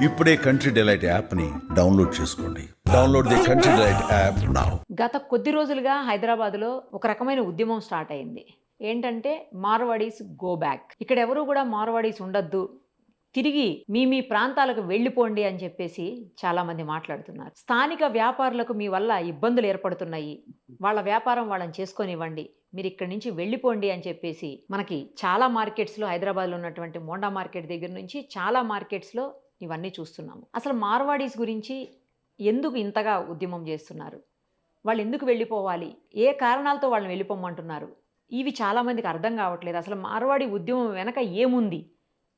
ఇప్పుడే country delight యాప్ని download చేసుకోండి. Download the country delight app now. గత కొద్ది రోజులుగా హైదరాబాద్లో ఒక రకమైన ఉద్యమం స్టార్ట్ అయింది. ఏంటంటే మార్వాడీస్ గో బ్యాక్. ఇక్కడ ఎవరు కూడా మార్వాడీస్ ఉండొద్దు, తిరిగి మీ ప్రాంతాలకు వెళ్ళిపోండి అని చెప్పేసి చాలామంది మాట్లాడుతున్నారు. స్థానిక వ్యాపారులకు మీ వల్ల ఇబ్బందులు ఏర్పడుతున్నాయి, వాళ్ళ వ్యాపారం వాళ్ళని చేసుకొనివ్వండి, మీరు ఇక్కడి నుంచి వెళ్ళిపోండి అని చెప్పేసి మనకి చాలా మార్కెట్స్లో, హైదరాబాద్లో ఉన్నటువంటి మోండా మార్కెట్ దగ్గర నుంచి చాలా మార్కెట్స్లో ఇవన్నీ చూస్తున్నాము. అసలు మార్వాడీస్ గురించి ఎందుకు ఇంతగా ఉద్యమం చేస్తున్నారు, వాళ్ళు ఎందుకు వెళ్ళిపోవాలి, ఏ కారణాలతో వాళ్ళని వెళ్ళిపోమంటున్నారు, ఇవి చాలామందికి అర్థం కావట్లేదు. అసలు మార్వాడి ఉద్యమం వెనక ఏముంది,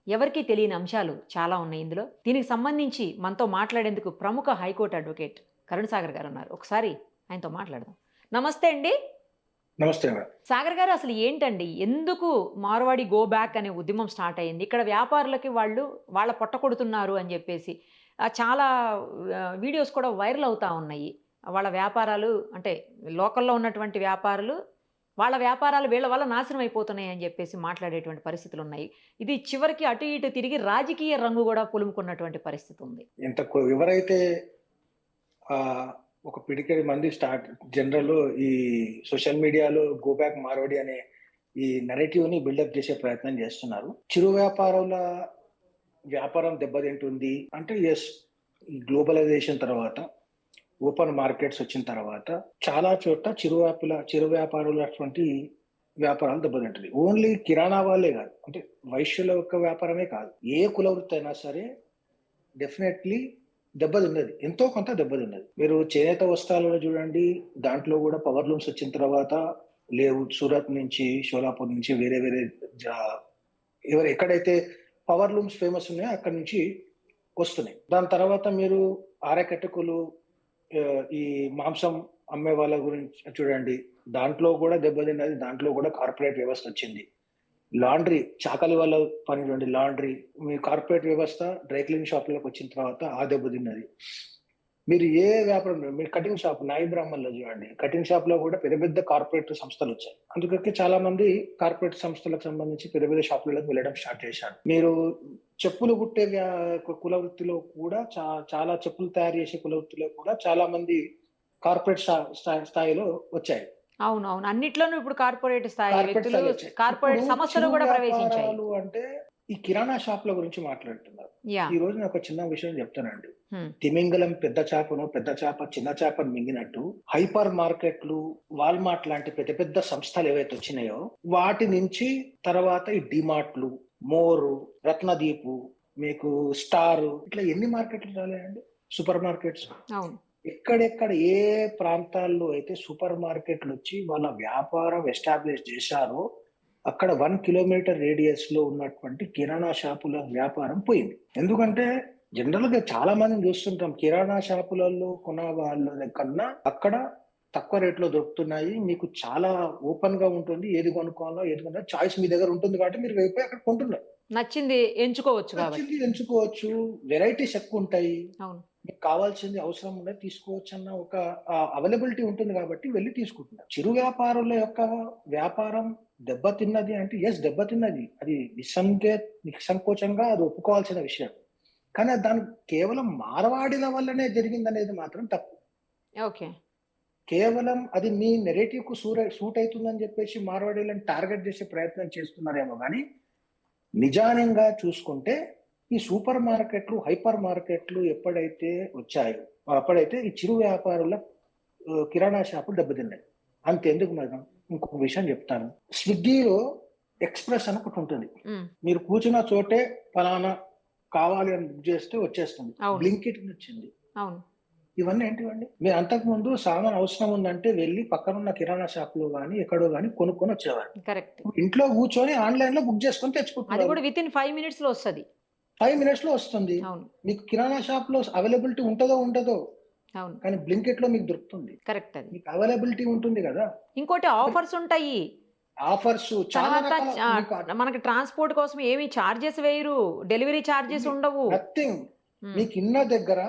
ఎవరికీ తెలియని అంశాలు చాలా ఉన్నాయి ఇందులో. దీనికి సంబంధించి మనతో మాట్లాడేందుకు ప్రముఖ హైకోర్టు అడ్వకేట్ కరుణ్ సాగర్ గారు ఉన్నారు. ఒకసారి ఆయనతో మాట్లాడదాం. నమస్తే అండి. నమస్తే మేడం. సాగర్ గారు, అసలు ఏంటండి, ఎందుకు మార్వాడి గో బ్యాక్ అనే ఉద్యమం స్టార్ట్ అయింది? ఇక్కడ వ్యాపారులకి వాళ్ళ పొట్ట కొడుతున్నారు అని చెప్పేసి చాలా వీడియోస్ కూడా వైరల్ అవుతూ ఉన్నాయి. వాళ్ళ వ్యాపారాలు అంటే లోకల్లో ఉన్నటువంటి వ్యాపారులు, వాళ్ళ వ్యాపారాలు వీళ్ళ వల్ల నాశనం అయిపోతున్నాయి అని చెప్పేసి మాట్లాడేటువంటి పరిస్థితులు ఉన్నాయి. ఇది చివరికి అటు ఇటు తిరిగి రాజకీయ రంగు కూడా పులుముకున్నటువంటి పరిస్థితి ఉంది. ఎవరైతే ఒక పిడికెడి మంది జనరల్ ఈ సోషల్ మీడియాలో గో బ్యాక్ మార్వాడి అనే ఈ నెరేటివ్ ని బిల్డప్ చేసే ప్రయత్నం చేస్తున్నారు. చిరు వ్యాపారుల వ్యాపారం దెబ్బతింటుంది అంటే ఎస్, ఈ గ్లోబలైజేషన్ తర్వాత, ఓపెన్ మార్కెట్స్ వచ్చిన తర్వాత చాలా చోట్ల చిరు వ్యాపారులు అటువంటి వ్యాపారాలు దెబ్బతింటుంది. ఓన్లీ కిరాణా వాళ్ళే కాదు, అంటే వైశ్యుల యొక్క వ్యాపారమే కాదు, ఏ కుల వృత్తి అయినా సరే డెఫినెట్లీ దెబ్బతిన్నది, ఎంతో కొంత దెబ్బతిన్నది. మీరు చేనేత వస్త్రాలలో చూడండి, దాంట్లో కూడా పవర్ లూమ్స్ వచ్చిన తర్వాత లేవు. సూరత్ నుంచి, షోలాపూర్ నుంచి వేరే ఎక్కడైతే పవర్ లూమ్స్ ఫేమస్ ఉన్నాయో అక్కడి నుంచి వస్తున్నాయి. దాని తర్వాత మీరు ఆరకట్టకులు, ఈ మాంసం అమ్మే వాళ్ళ గురించి చూడండి, దాంట్లో కూడా దెబ్బతిన్నది. దాంట్లో కూడా కార్పొరేట్ వ్యవస్థ వచ్చింది. లాండ్రీ, చాకలి వాళ్ళ పని చూడండి, లాండ్రీ, మీ కార్పొరేట్ వ్యవస్థ డ్రై క్లీన్ షాప్లకు వచ్చిన తర్వాత ఆ దెబ్బతిన్నది. మీరు ఏ వ్యాపారం, మీరు కటింగ్ షాప్, నాయి బ్రాహ్మణ్లో చూడండి, కటింగ్ షాప్ లో కూడా పెద్ద పెద్ద కార్పొరేట్ సంస్థలు వచ్చాయి. అందుకే చాలా మంది కార్పొరేట్ సంస్థలకు సంబంధించి పెద్ద పెద్ద షాపులకు వెళ్ళడం స్టార్ట్ చేశారు. మీరు చెప్పులు కుట్టే కుల వృత్తిలో కూడా చాలా చెప్పులు తయారు చేసే కుల వృత్తిలో కూడా చాలా మంది కార్పొరేట్ స్థాయిలో వచ్చాయి. అవునవును, అన్నిట్లోనూ ఇప్పుడు కార్పొరేట్ స్థాయి వ్యక్తులు, కార్పొరేట్ సంస్థలు కూడా ప్రవేశించాయి. అంటే ఈ కిరాణా షాప్ల గురించి మాట్లాడుతున్నారు. ఈ రోజు నాకు ఒక చిన్న విషయం చెప్తానండి. తిమింగలం పెద్ద చేప చిన్న చేపను మింగినట్టు హైపర్ మార్కెట్లు, వాల్మార్ట్ లాంటి పెద్ద పెద్ద సంస్థలు ఏవైతే వచ్చినాయో వాటి నుంచి తర్వాత ఈ డిమార్ట్లు, మోరు, రత్నదీపు, మీకు స్టార్, ఇట్లా ఎన్ని మార్కెట్లు రాలేదండి, సూపర్ మార్కెట్స్. ఎక్కడెక్కడ ఏ ప్రాంతాల్లో అయితే సూపర్ మార్కెట్లు వచ్చి వాళ్ళ వ్యాపారం ఎస్టాబ్లిష్ చేశారో అక్కడ 1 కిలోమీటర్ రేడియస్ లో ఉన్నటువంటి కిరాణా షాపుల వ్యాపారం పోయింది. ఎందుకంటే జనరల్ గా చాలా మందిని చూస్తుంటాం, కిరాణా షాపులలో కొన్న వాళ్ళ కన్నా అక్కడ తక్కువ రేట్లో దొరుకుతున్నాయి, మీకు చాలా ఓపెన్ గా ఉంటుంది, ఏది కొనుక్కోవాలో ఏది కొన్నా చాయిస్ మీ దగ్గర ఉంటుంది కాబట్టి మీరు వెళ్ళిపోయి అక్కడ కొంటున్నారు. నచ్చింది ఎంచుకోవచ్చు, వెరైటీస్ ఎక్కువ ఉంటాయి, మీకు కావాల్సింది అవసరం ఉండే తీసుకోవచ్చు అన్న ఒక అవైలబిలిటీ ఉంటుంది కాబట్టి వెళ్ళి తీసుకుంటున్నారు. చిరు వ్యాపారుల యొక్క వ్యాపారం దెబ్బతిన్నది అంటే ఎస్, దెబ్బతిన్నది, అది నిస్సంకోచంగా అది ఒప్పుకోవాల్సిన విషయం. కానీ దాని కేవలం మార్వాడిల వల్లనే జరిగిందనేది మాత్రం తప్పు. కేవలం అది మీ నెరేటివ్ కు సూట్ అవుతుందని చెప్పేసి మార్వాడీలను టార్గెట్ చేసే ప్రయత్నం చేస్తున్నారేమో కానీ నిజానంగా చూసుకుంటే ఈ సూపర్ మార్కెట్లు, హైపర్ మార్కెట్లు ఎప్పుడైతే వచ్చాయో అప్పుడైతే ఈ చిరు వ్యాపారుల కిరాణా షాపులు దెబ్బతిన్నాయి. అంతెందుకు మేడం, ఇంకొక విషయం చెప్తాను. స్విగ్గీలో ఎక్స్ప్రెస్ అని ఒకటి ఉంటుంది, మీరు కూర్చున్న చోటే ఫలానా కావాలి అని బుక్ చేస్తే వచ్చేస్తుంది. బ్లింకిట్ వచ్చింది. ఇవన్నీ ఏంటివండి? మీరు అంతకు ముందు సామాన్ అవసరం ఉందంటే వెళ్ళి పక్కనున్న కిరాణా షాప్ లో గానీ ఎక్కడో గానీ కొనుక్కొని వచ్చేవారు. ఇంట్లో కూర్చొని ఆన్లైన్ లో బుక్ చేసుకొని తెచ్చుకుంటారు. 5 minutes లో వస్తుంది. 5 minutes లో వస్తుంది. మీకు కిరాణా షాప్ లో అవైలబిలిటీ ఉండదో కానీ బ్లింకిట్ లో మీకు దొరుకుతుంది. కరెక్ట్, మీకు అవైలబిలిటీ ఉంటుంది కదా. ఇంకోటి ఆఫర్స్ ఉంటాయి, మనకి ట్రాన్స్పోర్ట్ కోసం ఏమి చార్జెస్ వేయరు, డెలివరీ చార్జెస్ ఉండవు, నథింగ్. మీకు ఇన్న దగ్గర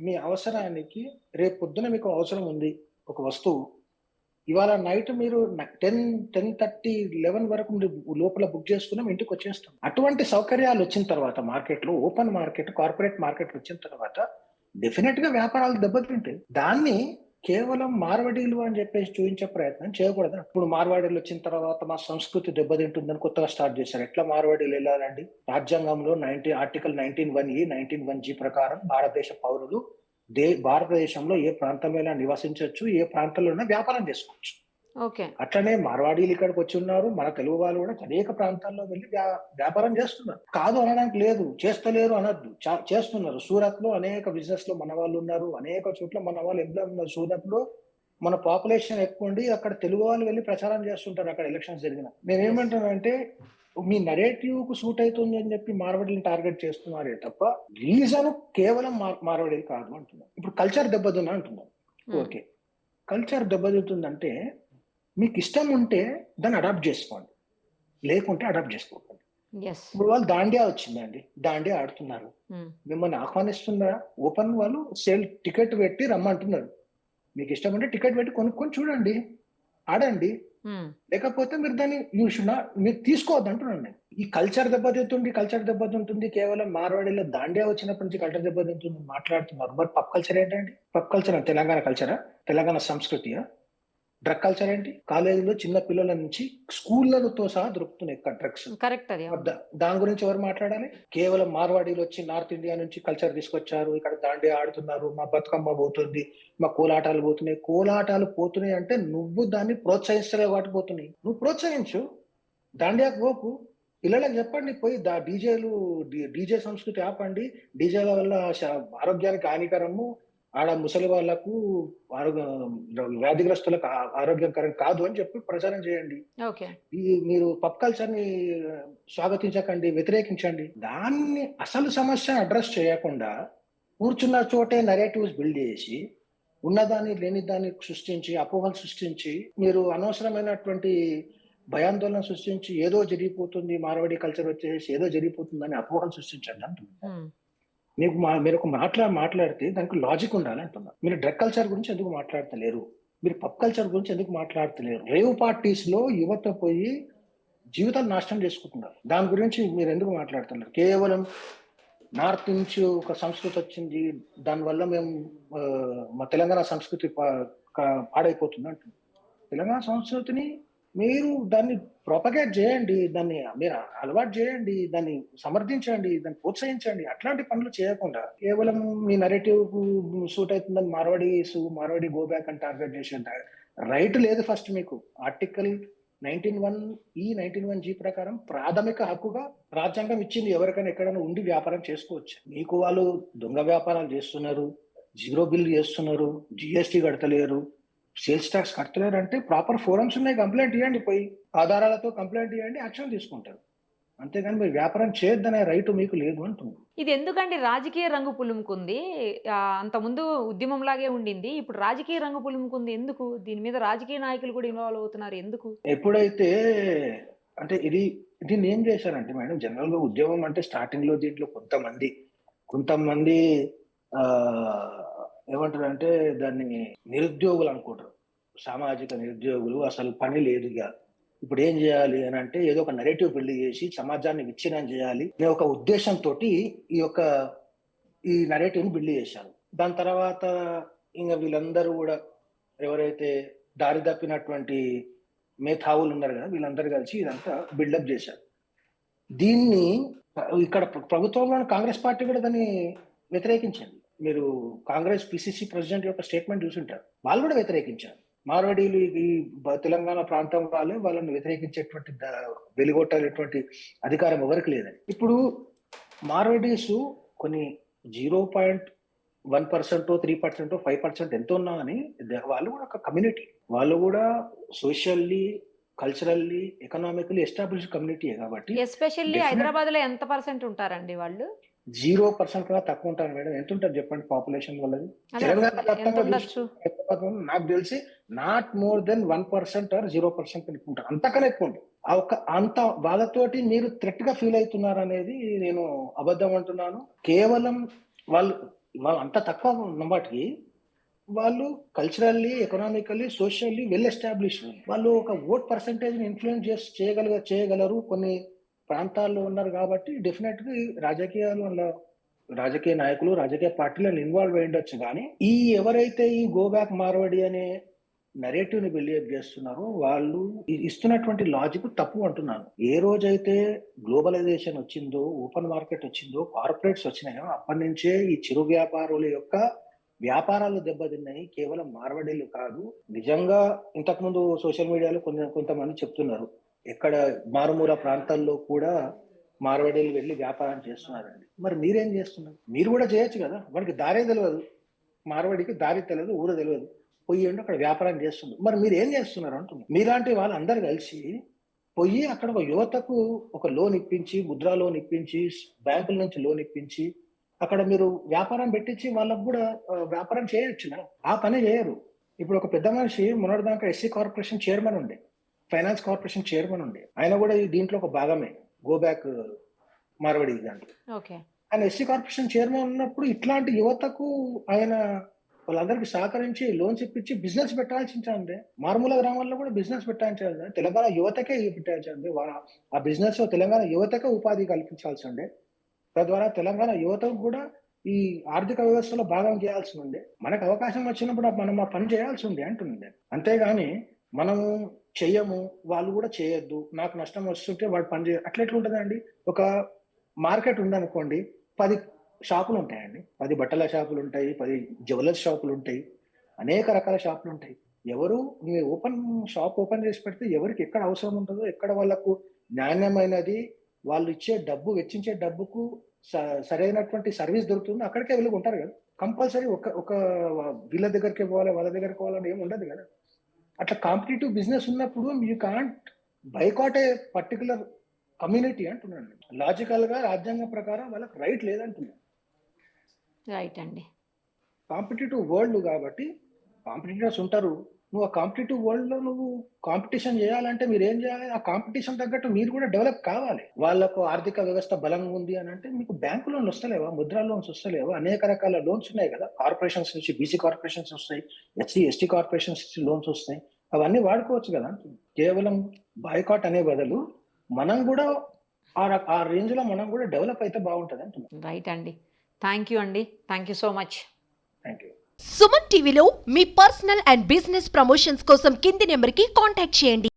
మీ అవసరానికి రేపు పొద్దున మీకు అవసరం ఉంది ఒక వస్తువు, ఇవాళ నైట్ మీరు 10:30, 11 వరకు మీరు లోపల బుక్ చేసుకున్నాం, ఇంటికి వచ్చేస్తాం. అటువంటి సౌకర్యాలు వచ్చిన తర్వాత మార్కెట్లో, ఓపెన్ మార్కెట్, కార్పొరేట్ మార్కెట్ వచ్చిన తర్వాత డెఫినెట్ గా వ్యాపారాలు దెబ్బతింటాయి. దాన్ని కేవలం మార్వాడీలు అని చెప్పేసి చూపించే ప్రయత్నం చేయకూడదు. ఇప్పుడు మార్వాడీలు వచ్చిన తర్వాత మా సంస్కృతి దెబ్బతింటుందని కొత్తగా స్టార్ట్ చేశారు. ఎట్లా మార్వాడీలు వెళ్ళాలండి? రాజ్యాంగంలో ఆర్టికల్ 19(1)(e), 19(1)(g) ప్రకారం భారతదేశ పౌరులు భారతదేశంలో ఏ ప్రాంతంలో నివసించవచ్చు, ఏ ప్రాంతంలో వ్యాపారం చేసుకోవచ్చు. ఓకే. అట్లనే మార్వాడీలు ఇక్కడికి వచ్చి ఉన్నారు. మన తెలుగు వాళ్ళు కూడా అనేక ప్రాంతాల్లో వెళ్ళి వ్యాపారం చేస్తున్నారు. కాదు అనడానికి లేదు, చేస్తలేరు అనద్దు, చేస్తున్నారు. సూరత్ లో అనేక బిజినెస్ లో మన వాళ్ళు ఉన్నారు, అనేక చోట్ల మన వాళ్ళు ఎంప్లాయ్ ఉన్నారు. సూరత్ లో మన పాపులేషన్ ఎక్కువ ఉండి అక్కడ తెలుగు వాళ్ళు వెళ్ళి ప్రచారం చేస్తుంటారు అక్కడ ఎలక్షన్స్ జరిగిన. నేనేమంటానంటే మీ నరేటివ్ కు సూట్ అవుతుంది అని చెప్పి మార్వాడీని టార్గెట్ చేస్తున్నారే తప్ప రీజన్ కేవలం మార్వాడీలు కాదు అంటున్నాను. ఇప్పుడు కల్చర్ దెబ్బతిన్నా అంటున్నాను. ఓకే, కల్చర్ దెబ్బతింటుందంటే మీకు ఇష్టం ఉంటే దాన్ని అడాప్ట్ చేసుకోండి, లేకుంటే అడాప్ట్ చేసుకోకండి. ఇప్పుడు వాళ్ళు దాండియా వచ్చిందండి, దాండియా ఆడుతున్నారు, మిమ్మల్ని ఆహ్వానిస్తున్నారా? ఓపెన్ వాళ్ళు టికెట్ పెట్టి రమ్మంటున్నారు. మీకు ఇష్టం ఉంటే టికెట్ పెట్టి కొనుక్కొని చూడండి, ఆడండి. లేకపోతే మీరు దాన్ని మీరు తీసుకోవద్దు అంటున్నాను. ఈ కల్చర్ దెబ్బతింటుంది కేవలం మార్వాడీలో దాండియా వచ్చినప్పటి నుంచి కల్చర్ దెబ్బతింటుంది మాట్లాడుతున్నారు. మరి పబ్ కల్చర్ ఏంటండి? పబ్ కల్చర్ తెలంగాణ కల్చరా? తెలంగాణ సంస్కృతియా? డ్రగ్ కల్చర్ ఏంటి? కాలేజీలో చిన్న పిల్లల నుంచి స్కూళ్లతో సహా దొరుకుతున్నాయి డ్రగ్స్. కరెక్ట్. దాని గురించి ఎవరు మాట్లాడాలి? కేవలం మార్వాడీలు వచ్చి నార్త్ ఇండియా నుంచి కల్చర్ తీసుకొచ్చారు, ఇక్కడ దాండియా ఆడుతున్నారు, మా బతుకమ్మ పోతుంది, మా కోలాటాలు పోతున్నాయి. కోలాటాలు పోతున్నాయి అంటే నువ్వు దాన్ని ప్రోత్సహిస్తలేవు కాబట్టి పోతున్నాయి. నువ్వు ప్రోత్సహించు, దాండియాకు పోకు, పిల్లలకు చెప్పండి, పోయి డీజే సంస్కృతి ఆపండి, డీజేల వల్ల ఆరోగ్యానికి హానికరము, ఆడ ముసలి వాళ్లకు వ్యాధిగ్రస్తులకు ఆరోగ్యకరం కాదు అని చెప్పి ప్రచారం చేయండి. మీరు పబ్ కల్చర్ ని స్వాగతించకండి, వ్యతిరేకించండి. దాన్ని అసలు సమస్య అడ్రస్ చేయకుండా కూర్చున్న చోటే నరేటివ్స్ బిల్డ్ చేసి ఉన్నదాన్ని లేని దాన్ని సృష్టించి, అపోహలు సృష్టించి, మీరు అనవసరమైనటువంటి భయాందోళన సృష్టించి ఏదో జరిగిపోతుంది, మార్వాడి కల్చర్ వచ్చేసి ఏదో జరిగిపోతుందని అపోహలు సృష్టించండి అంటున్నారు. మీరు ఒక మాట్లాడితే దానికి లాజిక్ ఉండాలి అంటున్నా. మీరు డ్రగ్ కల్చర్ గురించి ఎందుకు మాట్లాడతలేరు? మీరు పబ్ కల్చర్ గురించి ఎందుకు మాట్లాడతలేరు? రేవ్ పార్టీస్ లో యువత పోయి జీవితాలు నాశనం చేసుకుంటున్నారు. దాని గురించి మీరు ఎందుకు మాట్లాడుతున్నారు? కేవలం నార్త్ నుంచి ఒక సంస్కృతి వచ్చింది, దానివల్ల మేము మా తెలంగాణ సంస్కృతి పాడైపోతుంది అంటున్నారు. తెలంగాణ సంస్కృతిని మీరు దాన్ని ప్రొపగేట్ చేయండి, దాన్ని మీరు అలవాటు చేయండి, దాన్ని సమర్థించండి, దాన్ని ప్రోత్సహించండి. అట్లాంటి పనులు చేయకుండా కేవలం మీ నరేటివ్ సూట్ అవుతుందని మార్వాడి గో బ్యాక్ అని టార్గెట్ చేసేంత రైట్ లేదు. ఫస్ట్ మీకు ఆర్టికల్ 19(1)(e), 19(1)(g) ప్రకారం ప్రాథమిక హక్కుగా రాజ్యాంగం ఇచ్చింది, ఎవరికైనా ఎక్కడైనా ఉండి వ్యాపారం చేసుకోవచ్చు. మీకు వాళ్ళు దొంగ వ్యాపారాలు చేస్తున్నారు, జీరో బిల్ చేస్తున్నారు, జిఎస్టీ కడతలేరు, సేల్స్ ట్యాక్స్ కట్టలేరు అంటే ప్రాపర్ ఫోరమ్స్ ఉన్నాయి, కంప్లైంట్ ఇవ్వండి, పోయి ఆధారాలతో కంప్లైంట్ ఇవ్వండి, యాక్షన్ తీసుకుంటారు. అంతేగాని మీరు వ్యాపారం చేయొద్దనే రైట్ మీకు లేదు అంటుంది. ఇది ఎందుకంటే రాజకీయ రంగు పులుముకుంది. అంతకుముందు ఉద్యమంలాగే ఉండింది, ఇప్పుడు రాజకీయ రంగు పులుముకుంది. ఎందుకు దీని మీద రాజకీయ నాయకులు కూడా ఇన్వాల్వ్ అవుతున్నారు? ఎందుకు? ఎప్పుడైతే అంటే దీన్ని ఏం చేశారంటే మేడం, జనరల్ గా ఉద్యమం అంటే స్టార్టింగ్ లో దీంట్లో కొంతమంది ఏమంటారంటే దాన్ని నిరుద్యోగులు అనుకుంటారు, సామాజిక నిరుద్యోగులు, అసలు పని లేదు. ఇక ఇప్పుడు ఏం చేయాలి అని అంటే ఏదో ఒక నెరేటివ్ బిల్డ్ చేసి సమాజాన్ని విచ్ఛిన్నం చేయాలి అనే ఒక ఉద్దేశంతో ఈ నెరేటివ్ ని బిల్డ్ చేశారు. దాని తర్వాత ఇంకా వీళ్ళందరూ కూడా ఎవరైతే దారి తప్పినటువంటి మేధావులు ఉన్నారు కదా, వీళ్ళందరూ కలిసి ఇదంతా బిల్డప్ చేశారు. దీన్ని ఇక్కడ ప్రభుత్వంలో కాంగ్రెస్ పార్టీ కూడా దాన్ని వ్యతిరేకించింది. మీరు కాంగ్రెస్ పిసిసి ప్రెసిడెంట్ యొక్క స్టేట్మెంట్ చూసుంటారు, వాళ్ళు కూడా వ్యతిరేకించారు. మార్వాడీలు ఈ తెలంగాణ ప్రాంతం వాళ్ళని వ్యతిరేకించేటువంటి వెలుగొట్టేటువంటి అధికారం ఎవరికి లేదని. ఇప్పుడు మార్వాడీస్ కొన్ని 0.1%, 3%, 5% ఎంత ఉన్నా అని వాళ్ళు కూడా ఒక కమ్యూనిటీ, వాళ్ళు కూడా socially, culturally, economically established community కాబట్టి. ఎస్పెషల్లీ హైదరాబాద్ లో ఎంత పర్సెంట్ ఉంటారండి వాళ్ళు? 0% కన్నా తక్కువ ఉంటారు మేడం. ఎంత ఉంటుంది చెప్పండి పాపులేషన్ వాళ్ళది? తెలంగాణ నాకు తెలిసి నాట్ మోర్ దెన్ 1% ఆర్ 0% ఉంటారు, అంతకన్నా ఎక్కువ ఉంటుంది. అంత వాళ్ళతోటి మీరు థ్రెట్ గా ఫీల్ అవుతున్నారు అనేది నేను అబద్ధం అంటున్నాను. కేవలం వాళ్ళు అంత తక్కువ ఉన్నవాటికి వాళ్ళు culturally, economically, socially well established. వాళ్ళు ఒక ఓట్ పర్సంటేజ్ని ఇన్ఫ్లుయెన్స్ చేయగలరు కొన్ని ప్రాంతాల్లో ఉన్నారు కాబట్టి డెఫినెట్గా రాజకీయాలు అలా రాజకీయ నాయకులు, రాజకీయ పార్టీలను ఇన్వాల్వ్ అయి ఉండొచ్చు. కానీ ఎవరైతే ఈ గో బ్యాక్ మార్వాడి అనే నరేటివ్ ని బిలీవ్ చేస్తున్నారో వాళ్ళు ఇస్తున్నటువంటి లాజిక్ తప్పు అంటున్నాను. ఏ రోజైతే గ్లోబలైజేషన్ వచ్చిందో, ఓపెన్ మార్కెట్ వచ్చిందో, కార్పొరేట్స్ వచ్చినాయో అప్పటి నుంచే ఈ చిరు వ్యాపారుల యొక్క వ్యాపారాలు దెబ్బతిన్నాయి. కేవలం మార్వాడీలు కాదు. నిజంగా ఇంతకుముందు సోషల్ మీడియాలో కొంతమంది చెప్తున్నారు, ఎక్కడ మారుమూల ప్రాంతాల్లో కూడా మార్వాడీలు వెళ్ళి వ్యాపారం చేస్తున్నారండి. మరి మీరేం చేస్తున్నారు? మీరు కూడా చేయొచ్చు కదా. వాడికి దారే తెలియదు, మార్వాడికి దారి తెలియదు, ఊరు తెలియదు, పోయి అక్కడ వ్యాపారం చేస్తున్నారు. మరి మీరు ఏం చేస్తున్నారు అంటున్నారు. మీలాంటి వాళ్ళందరూ కలిసి పోయి అక్కడ ఒక యువతకు ఒక లోన్ ఇప్పించి, ముద్రా లోన్ ఇప్పించి, బ్యాంకుల నుంచి లోన్ ఇప్పించి అక్కడ మీరు వ్యాపారం పెట్టించి వాళ్ళకు కూడా వ్యాపారం చేయొచ్చు. ఆ పని చేయరు. ఇప్పుడు ఒక పెద్ద మనిషి మొన్నటిదాకా ఎస్సీ కార్పొరేషన్ చైర్మన్ ఉండే, ఫైనాన్స్ కార్పొరేషన్ చైర్మన్ ఉండే, ఆయన కూడా దీంట్లో ఒక భాగమే, గో బ్యాక్ మార్వాడి దాంట్లో. ఆయన ఎస్సీ కార్పొరేషన్ చైర్మన్ ఉన్నప్పుడు ఇట్లాంటి యువతకు ఆయన వాళ్ళందరికీ సహకరించి లోన్స్ ఇప్పించి బిజినెస్ పెట్టాల్సిందే. మారుమూల గ్రామాల్లో కూడా బిజినెస్ పెట్టాల్సిందే. తెలంగాణ యువతకే పెట్టాల్సిందే. ఆ బిజినెస్ తెలంగాణ యువతకే ఉపాధి కల్పించాల్సిందే. తద్వారా తెలంగాణ యువతకు కూడా ఈ ఆర్థిక వ్యవస్థలో భాగం చేయాల్సి ఉండే. మనకు అవకాశం వచ్చినప్పుడు మనం ఆ పని చేయాల్సి ఉంది అంటుంది. అంతేగాని మనము చెయ్యము, వాళ్ళు కూడా చేయొద్దు, నాకు నష్టం వస్తుంటే వాడు పని చేయ అట్లా ఎట్లుంటుందండి? ఒక మార్కెట్ ఉందనుకోండి, 10 షాపులు ఉంటాయండి. 10 బట్టల షాపులు ఉంటాయి, 10 జ్యువెలర్స్ షాపులు ఉంటాయి, అనేక రకాల షాపులు ఉంటాయి. ఎవరు షాప్ ఓపెన్ చేసి పెడితే ఎవరికి ఎక్కడ అవసరం ఉంటుందో, ఎక్కడ వాళ్ళకు నాణ్యమైనది, వాళ్ళు ఇచ్చే డబ్బు, వెచ్చించే డబ్బుకు సరైనటువంటి సర్వీస్ దొరుకుతుందో అక్కడికే వెళ్ళి ఉంటారు కదా. కంపల్సరీ ఒక వీళ్ళ దగ్గరికి పోవాలి, వాళ్ళ దగ్గరికి పోవాలని ఏమి ఉండదు కదా. అట్లా కాంపిటేటివ్ బిజినెస్ ఉన్నప్పుడు you can't boycott A particular community అంటున్నాను. లాజికల్ గా రాజ్యాంగ ప్రకారం వాళ్ళకి రైట్ లేదంటున్నాను. రైట్ అండి. కాంపిటేటివ్ వరల్డ్ కాబట్టి కాంపిటీటర్స్ ఉంటారు. నువ్వు ఆ కాంపిటేటివ్ వరల్డ్ లో నువ్వు కాంపిటీషన్ చేయాలంటే మీరు ఏం చేయాలి? ఆ కాంపిటీషన్ తగ్గట్టు మీరు కూడా డెవలప్ కావాలి. వాళ్ళకు ఆర్థిక వ్యవస్థ బలంగా ఉంది అని అంటే మీకు బ్యాంకు లోన్లు వస్తలేవా, ముద్రా లోన్స్ వస్తలేవా? అనేక రకాల లోన్స్ ఉన్నాయి కదా. కార్పొరేషన్స్ నుంచి బీసీ కార్పొరేషన్స్ వస్తాయి, ఎస్సీ కార్పొరేషన్స్ నుంచి లోన్స్ వస్తాయి. అవన్నీ వాడుకోవచ్చు కదా. కేవలం బాయ్కాట్ అనే బదులు మనం కూడా ఆ రేంజ్ లో మనం కూడా డెవలప్ అయితే బాగుంటుంది అంటున్నాం. రైట్ అండి. థ్యాంక్ యూ అండి. Thank you so much. Thank you. Suman టీవీలో మీ పర్సనల్ అండ్ బిజినెస్ ప్రమోషన్స్ కోసం కింది నెంబర్కి కాంటాక్ట్ చేయండి.